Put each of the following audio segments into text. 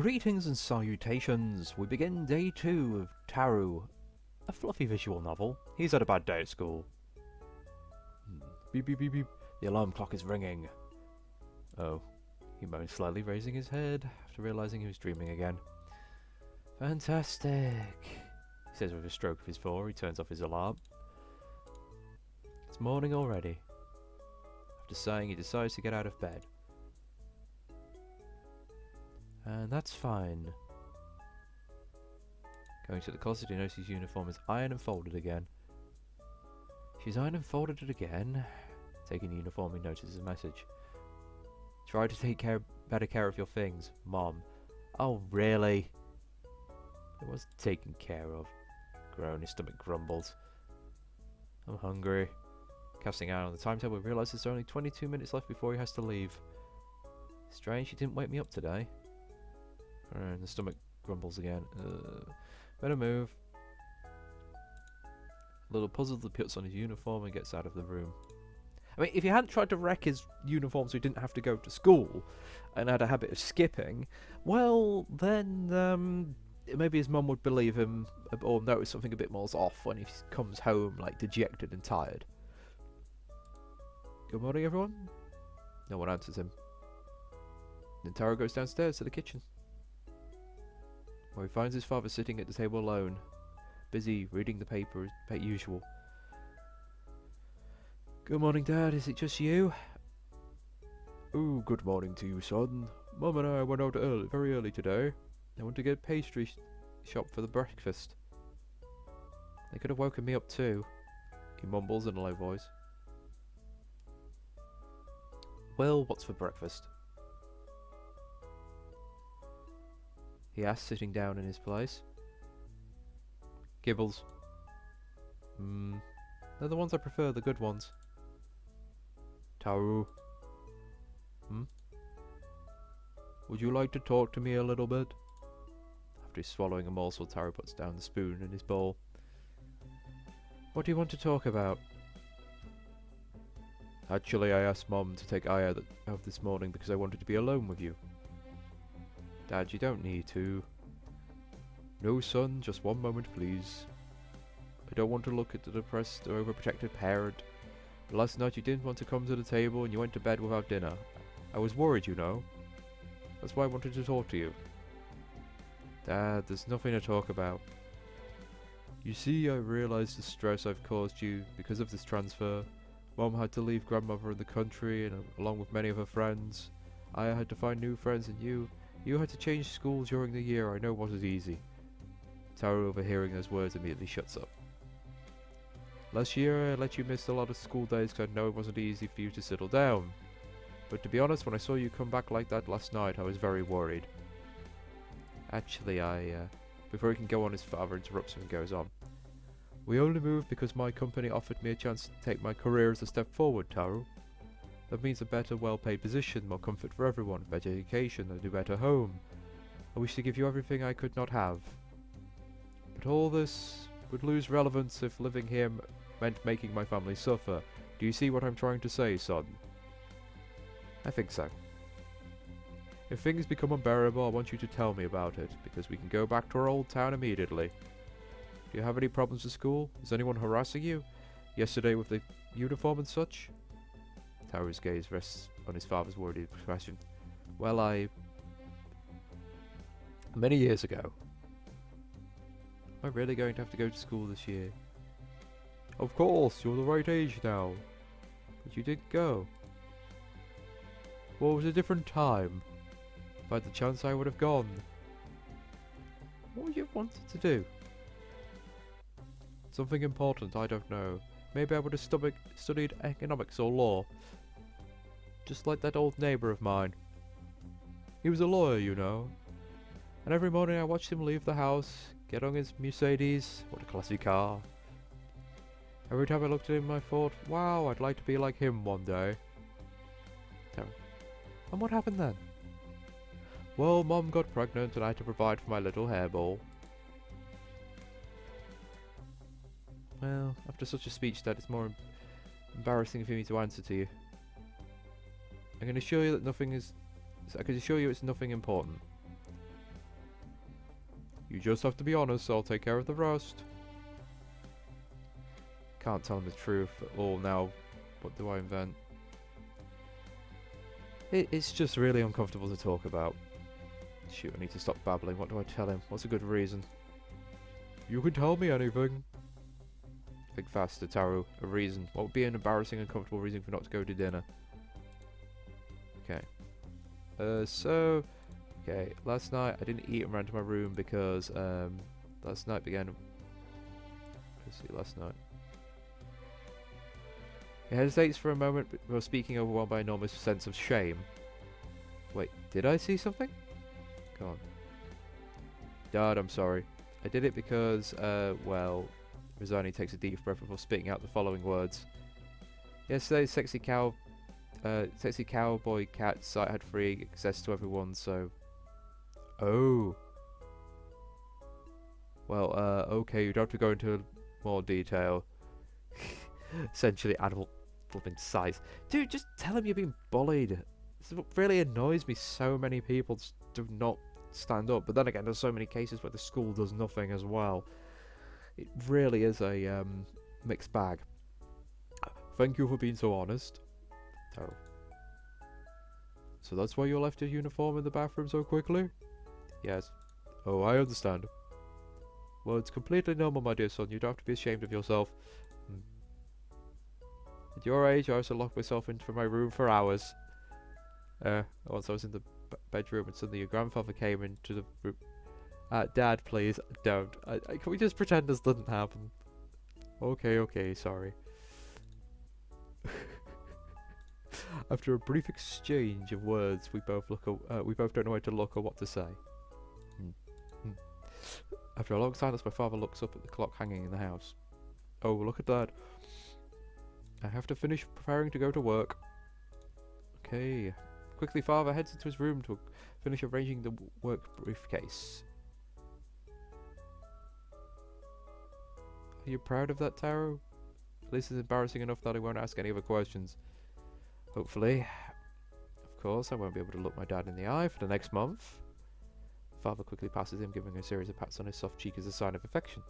Greetings and salutations. We begin day 2 of Taro, a fluffy visual novel. He's had a bad day at school. Beep beep beep beep. The alarm clock is ringing. Oh, he moaned slowly, raising his head after realizing he was dreaming again. Fantastic, he says with a stroke of his forehead. He turns off his alarm. It's morning already. After sighing, he decides to get out of bed. And that's fine. Going to the closet, he notices his uniform is ironed and folded again. She's ironed and folded it again. Taking the uniform, he notices a message. Try to take better care of your things, Mom. Oh, really? It was taken care of. Groan, his stomach grumbles. I'm hungry. Casting out on the timetable, he realizes there's only 22 minutes left before he has to leave. Strange, he didn't wake me up today. And the stomach grumbles again. Better move. A little puzzled, he puts on his uniform and gets out of the room. I mean, if he hadn't tried to wreck his uniform so he didn't have to go to school and had a habit of skipping, well, then maybe his mum would believe him or notice something a bit more off when he comes home, like, dejected and tired. Good morning, everyone. No one answers him. Then Taro goes downstairs to the kitchen, where he finds his father sitting at the table alone, busy reading the paper as usual. Good morning, Dad. Is it just you? Oh, good morning to you, son. Mum and I went out very early today. I went to get a pastry shop for the breakfast. They could have woken me up too, he mumbles in a low voice. Well, what's for breakfast? He asks, sitting down in his place. Gibbles. They're the ones I prefer, the good ones. Taro. Would you like to talk to me a little bit? After swallowing a morsel, Taro puts down the spoon in his bowl. What do you want to talk about? Actually, I asked Mom to take Aya out this morning because I wanted to be alone with you. Dad, you don't need to. No, son, just one moment, please. I don't want to look at the depressed or overprotected parent. But last night you didn't want to come to the table and you went to bed without dinner. I was worried, you know. That's why I wanted to talk to you. Dad, there's nothing to talk about. You see, I realized the stress I've caused you because of this transfer. Mom had to leave grandmother in the country and along with many of her friends. Aya had to find new friends and you had to change school during the year. I know it wasn't easy. Taro, overhearing those words, immediately shuts up. Last year I let you miss a lot of school days because I know it wasn't easy for you to settle down. But to be honest, when I saw you come back like that last night, I was very worried. Actually, before he can go on, his father interrupts him and goes on. We only moved because my company offered me a chance to take my career as a step forward, Taro. That means a better, well-paid position, more comfort for everyone, better education, and a better home. I wish to give you everything I could not have. But all this would lose relevance if living here meant making my family suffer. Do you see what I'm trying to say, son? I think so. If things become unbearable, I want you to tell me about it, because we can go back to our old town immediately. Do you have any problems at school? Is anyone harassing you? Yesterday with the uniform and such? Taro's gaze rests on his father's worried expression. Well, many years ago. Am I really going to have to go to school this year? Of course, you're the right age now. But you didn't go. Well, it was a different time. If I had the chance, I would have gone. What would you have wanted to do? Something important, I don't know. Maybe I would have studied economics or law. Just like that old neighbour of mine. He was a lawyer, you know. And every morning I watched him leave the house, get on his Mercedes, what a classy car. Every time I looked at him I thought, wow, I'd like to be like him one day. And what happened then? Well, Mom got pregnant and I had to provide for my little hairball. Well, after such a speech, Dad, it's more embarrassing for me to answer to you. I can assure you that I can assure you it's nothing important. You just have to be honest, I'll take care of the rest. Can't tell him the truth at all now. What do I invent? It's just really uncomfortable to talk about. Shoot, I need to stop babbling. What do I tell him? What's a good reason? You can tell me anything. Think faster, Taro. A reason. What would be an embarrassing, uncomfortable reason for not to go to dinner? Okay. Okay, last night I didn't eat and ran to my room because, last night began... Let's see, last night. He hesitates for a moment before speaking, overwhelmed by an enormous sense of shame. Wait, did I see something? Go on. Dad, I'm sorry. I did it because, well... Rosani takes a deep breath before spitting out the following words. Yesterday, sexy cowboy cat site had free access to everyone, so... Oh. Well, okay, you don't have to go into more detail. Essentially adult flipping size. Dude, just tell him you're being bullied. This is what really annoys me. So many people just do not stand up. But then again, there's so many cases where the school does nothing as well. It really is a mixed bag. Thank you for being so honest. Taro. So that's why you left your uniform in the bathroom so quickly? Yes. Oh, I understand. Well, it's completely normal, my dear son. You don't have to be ashamed of yourself. At your age, I used to lock myself into my room for hours. Once I was in the bedroom and suddenly your grandfather came into the room. Dad, please, don't. Can we just pretend this didn't happen? Okay, sorry. After a brief exchange of words, we both don't know where to look or what to say. After a long silence, my father looks up at the clock hanging in the house. Oh, look at that. I have to finish preparing to go to work. Okay. Quickly, father heads into his room to finish arranging the work briefcase. Are you proud of that, Taro? At least it's embarrassing enough that I won't ask any other questions. Hopefully. Of course, I won't be able to look my dad in the eye for the next month. Father quickly passes him, giving a series of pats on his soft cheek as a sign of affection.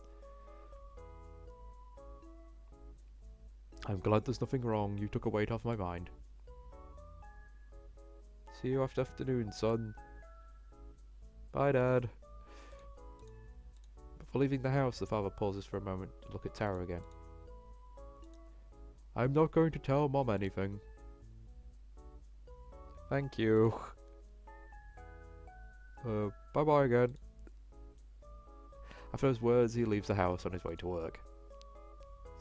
I'm glad there's nothing wrong. You took a weight off my mind. See you after afternoon, son. Bye, Dad. Before leaving the house, the father pauses for a moment to look at Taro again. I'm not going to tell Mom anything. Thank you. Bye-bye again. After those words, he leaves the house on his way to work.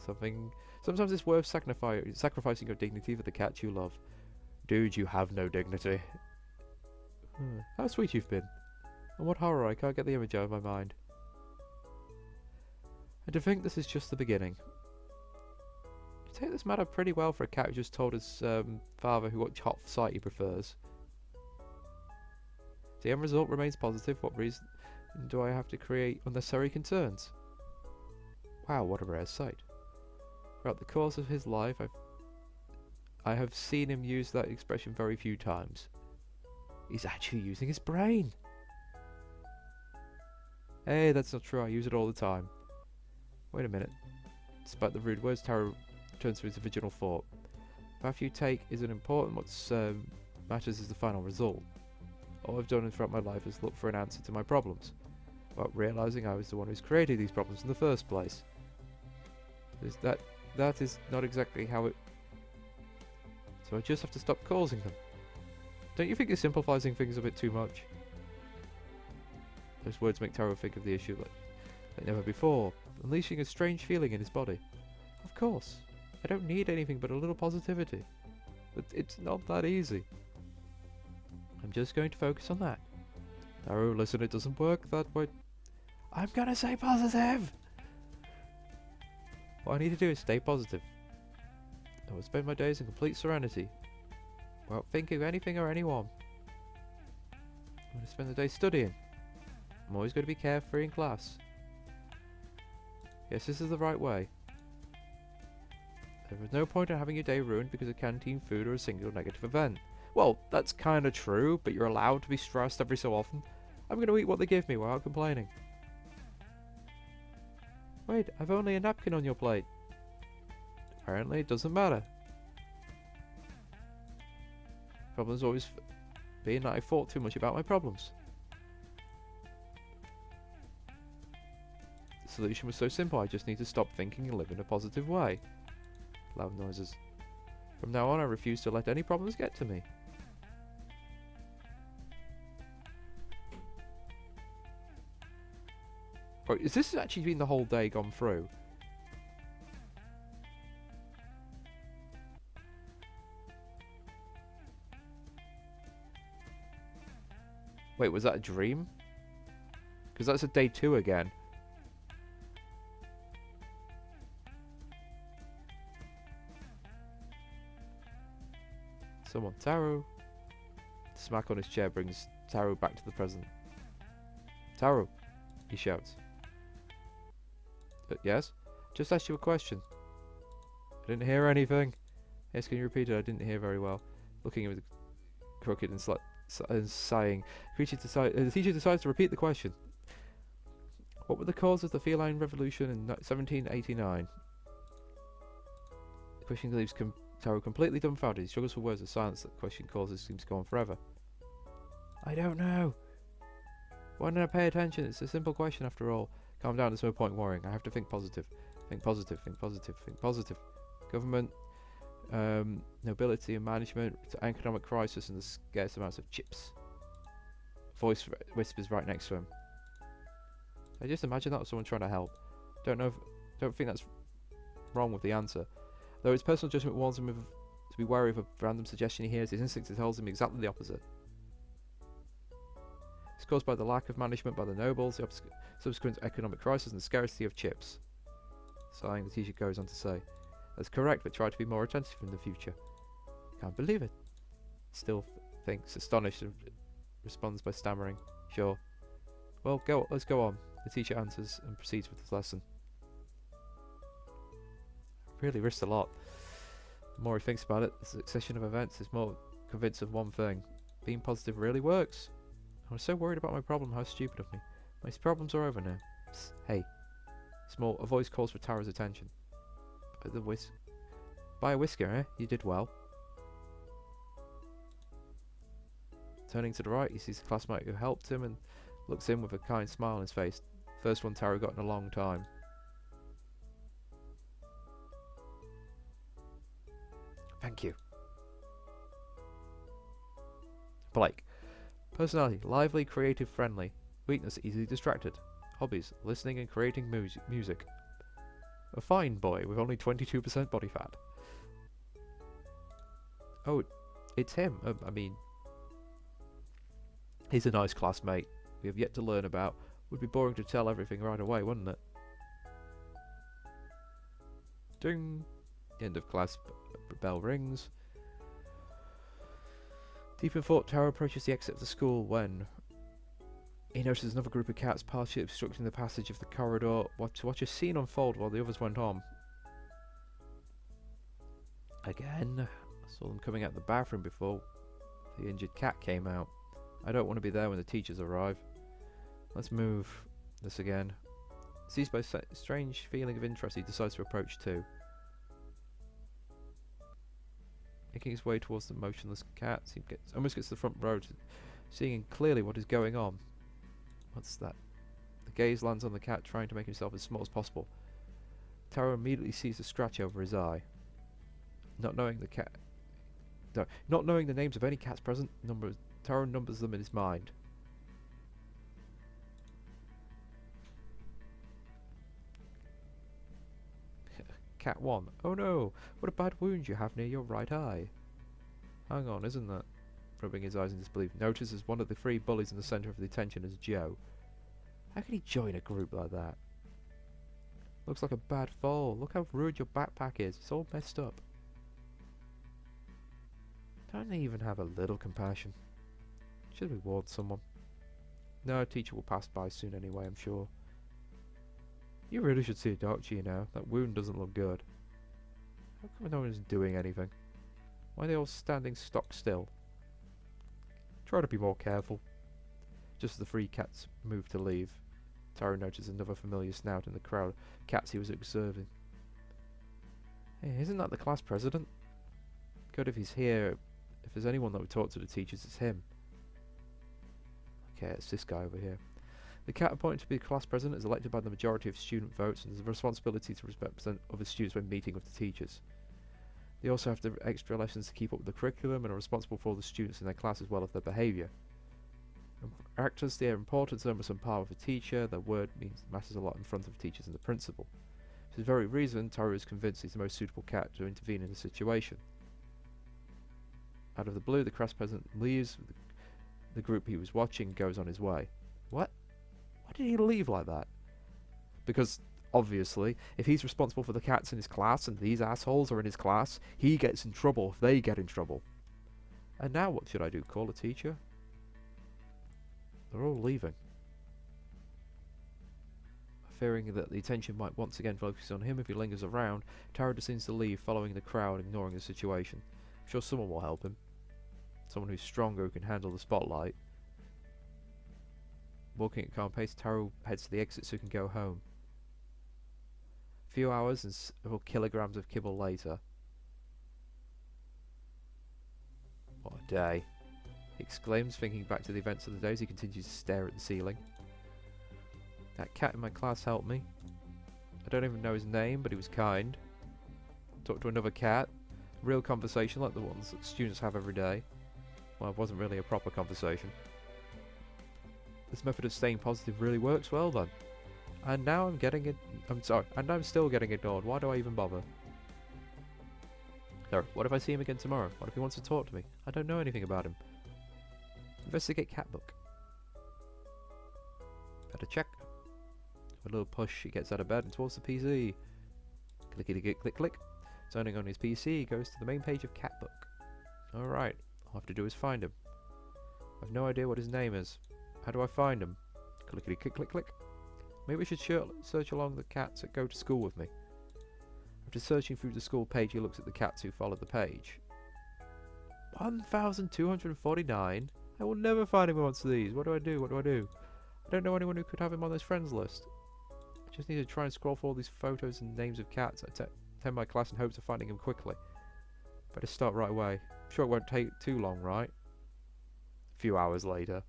Sometimes it's worth sacrificing your dignity for the cat you love. Dude, you have no dignity. How sweet you've been. And what horror, I can't get the image out of my mind. And to think this is just the beginning. You take this matter pretty well for a cat who just told his father what hot site he prefers. The end result remains positive. What reason do I have to create unnecessary concerns? Wow, what a rare sight. Throughout the course of his life, I have seen him use that expression very few times. He's actually using his brain. Hey, that's not true. I use it all the time. Wait a minute. Despite the rude words, Taro returns to his original thought. The path you take isn't important. What matters is the final result. All I've done throughout my life is look for an answer to my problems, without realizing I was the one who's created these problems in the first place. That is not exactly how it... So I just have to stop causing them. Don't you think you're simplifying things a bit too much? Those words make Taro think of the issue like never before, unleashing a strange feeling in his body. Of course, I don't need anything but a little positivity. But it's not that easy. I'm just going to focus on that. Taro, listen, it doesn't work that way. I'm gonna say positive! What I need to do is stay positive. I will spend my days in complete serenity, without thinking of anything or anyone. I'm going to spend the day studying. I'm always going to be carefree in class. Yes, this is the right way. There is no point in having your day ruined because of canteen food or a single negative event. Well, that's kind of true, but you're allowed to be stressed every so often. I'm going to eat what they give me without complaining. Wait, I've only a napkin on your plate. Apparently it doesn't matter. Problem's always been that I thought too much about my problems. The solution was so simple, I just need to stop thinking and live in a positive way. Loud noises. From now on, I refuse to let any problems get to me. Right, is this actually been the whole day gone through? Wait, was that a dream? Because that's a day 2 again. Someone, Taro. Smack on his chair brings Taro back to the present. Taro, he shouts. Yes? Just asked you a question. I didn't hear anything. Yes, can you repeat it? I didn't hear very well. Looking at him crooked and sighing. The teacher decides to repeat the question. What were the cause of the feline revolution in 1789? The question leaves Taro completely dumbfounded. He struggles for words. The silence that the question causes seems to go on forever. I don't know. Why didn't I pay attention? It's a simple question after all. Calm down, there's no point worrying. I have to think positive. Think positive, think positive, think positive. Government, nobility and management, economic crisis and the scarce amounts of chips. Voice whispers right next to him. I just imagine that was someone trying to help. Don't think that's wrong with the answer. Though his personal judgment warns him to be wary of a random suggestion he hears, his instinct tells him exactly the opposite. It's caused by the lack of management by the nobles, the subsequent economic crisis, and the scarcity of chips. Sighing, the teacher goes on to say, that's correct, but try to be more attentive in the future. Can't believe it. Still thinks, astonished, and responds by stammering, sure. Well, let's go on. The teacher answers and proceeds with his lesson. Really risked a lot. The more he thinks about it, the succession of events is more convinced of one thing. Being positive really works. I was so worried about my problem, how stupid of me. My problems are over now. Psst, hey. A voice calls for Taro's attention. Buy a whisker, eh? You did well. Turning to the right, he sees the classmate who helped him and looks in with a kind smile on his face. First one Taro got in a long time. Thank you. Blake. Personality, lively, creative, friendly. Weakness, easily distracted. Hobbies, listening and creating music. A fine boy with only 22% body fat. Oh, it's him. I mean, he's a nice classmate we have yet to learn about. Would be boring to tell everything right away, wouldn't it? Ding! The end of class bell rings. Deep in thought, Taro approaches the exit of the school when he notices another group of cats partially obstructing the passage of the corridor. To watch a scene unfold while the others went on. Again, I saw them coming out of the bathroom before the injured cat came out. I don't want to be there when the teachers arrive. Let's move this again. Seized by a strange feeling of interest, he decides to approach too. Making his way towards the motionless cat, he almost gets to the front row, seeing clearly what is going on. What's that? The gaze lands on the cat, trying to make himself as small as possible. Taro immediately sees a scratch over his eye. Not knowing the names of any cats present, Taro numbers them in his mind. Cat 1. Oh no! What a bad wound you have near your right eye. Hang on, isn't that? Rubbing his eyes in disbelief, notices one of the 3 bullies in the centre of the attention is Joe. How can he join a group like that? Looks like a bad fall. Look how rude your backpack is. It's all messed up. Don't they even have a little compassion? Should we warn someone? No, a teacher will pass by soon anyway, I'm sure. You really should see a doctor, you know. That wound doesn't look good. How come no one's doing anything? Why are they all standing stock still? Try to be more careful. Just as the 3 cats move to leave. Taro noticed another familiar snout in the crowd of cats he was observing. Hey, isn't that the class president? Good if he's here. If there's anyone that would talk to the teachers, it's him. Okay, it's this guy over here. The cat appointed to be the class president is elected by the majority of student votes and has the responsibility to represent other students when meeting with the teachers. They also have the extra lessons to keep up with the curriculum and are responsible for all the students in their class as well as their behaviour. Actors, they are important to them with some power with the teacher. Their word matters a lot in front of teachers and the principal. For this very reason, Taro is convinced he's the most suitable cat to intervene in the situation. Out of the blue, the class president leaves the group he was watching and goes on his way. What? Why did he leave like that? Because, obviously, if he's responsible for the cats in his class and these assholes are in his class, he gets in trouble if they get in trouble. And now what should I do? Call a teacher? They're all leaving. Fearing that the attention might once again focus on him if he lingers around, Taro decides to leave, following the crowd, ignoring the situation. I'm sure someone will help him. Someone who's stronger, who can handle the spotlight. Walking at a calm pace, Taro heads to the exit so he can go home. A few hours and several kilograms of kibble later. What a day. He exclaims, thinking back to the events of the day as he continues to stare at the ceiling. That cat in my class helped me. I don't even know his name, but he was kind. Talked to another cat. Real conversation like the ones that students have every day. Well, it wasn't really a proper conversation. This method of staying positive really works well then. And now I'm getting it. And I'm still getting ignored. Why do I even bother? So, what if I see him again tomorrow? What if he wants to talk to me? I don't know anything about him. Investigate cat book. Better check. With a little push, he gets out of bed and towards the PC. Clickety click click. Turning on his PC, he goes to the main page of cat book. Alright, all I have to do is find him. I've no idea what his name is. How do I find him? Clickety click click click. Maybe we should search along the cats that go to school with me. After searching through the school page, he looks at the cats who follow the page. 1,249? I will never find him amongst these. What do I do? What do I do? I don't know anyone who could have him on this friends list. I just need to try and scroll through all these photos and names of cats. I attend my class in hopes of finding him quickly. Better start right away. I'm sure it won't take too long, right? A few hours later.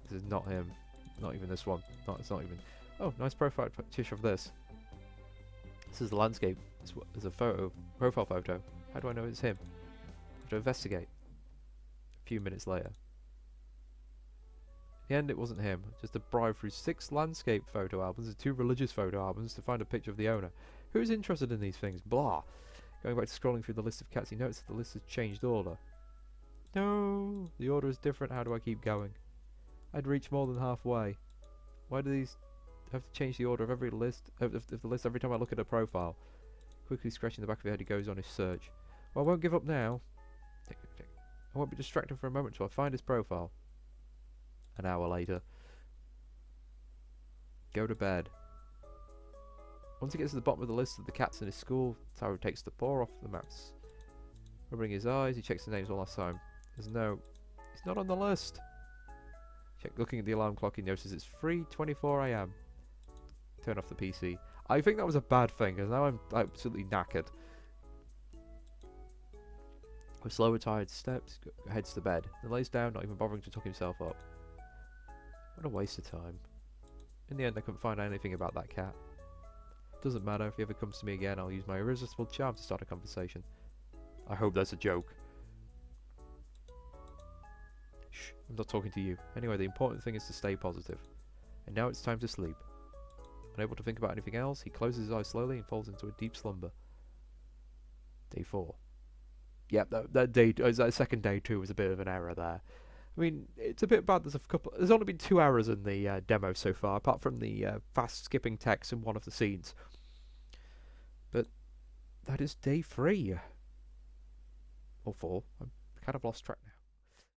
This is not him. Not even this one. It's not even... Oh, nice profile picture of this. This is the landscape. There's a profile photo. How do I know it's him? I have to investigate. A few minutes later. In the end, it wasn't him. Just a bribe through 6 landscape photo albums and 2 religious photo albums to find a picture of the owner. Who's interested in these things? Blah. Going back to scrolling through the list of cats, he noticed that the list has changed order. No, the order is different. How do I keep going? I'd reached more than halfway. Why do these have to change the order of every list of the list every time I look at a profile? Quickly scratching the back of his head, he goes on his search. Well, I won't give up now. I won't be distracted for a moment till I find his profile. An hour later. Go to bed. Once he gets to the bottom of the list of the cats in his school, Taro takes the paw off the maps. Rubbing his eyes, he checks the names one last time. He's not on the list. Looking at the alarm clock, he notices it's 3:24 AM. Turn off the PC. I think that was a bad thing, because now I'm absolutely knackered. With slow, tired steps, heads to bed. Then lays down, not even bothering to tuck himself up. What a waste of time. In the end, I couldn't find anything about that cat. Doesn't matter, if he ever comes to me again, I'll use my irresistible charm to start a conversation. I hope that's a joke. Shh, I'm not talking to you. Anyway, the important thing is to stay positive. And now it's time to sleep. Unable to think about anything else, he closes his eyes slowly and falls into a deep slumber. Day 4. Yep, that second day too was a bit of an error there. I mean, it's a bit bad. There's only been 2 hours in the demo so far, apart from the fast skipping text in one of the scenes. But that is day 3 or 4. I'm kind of lost track now.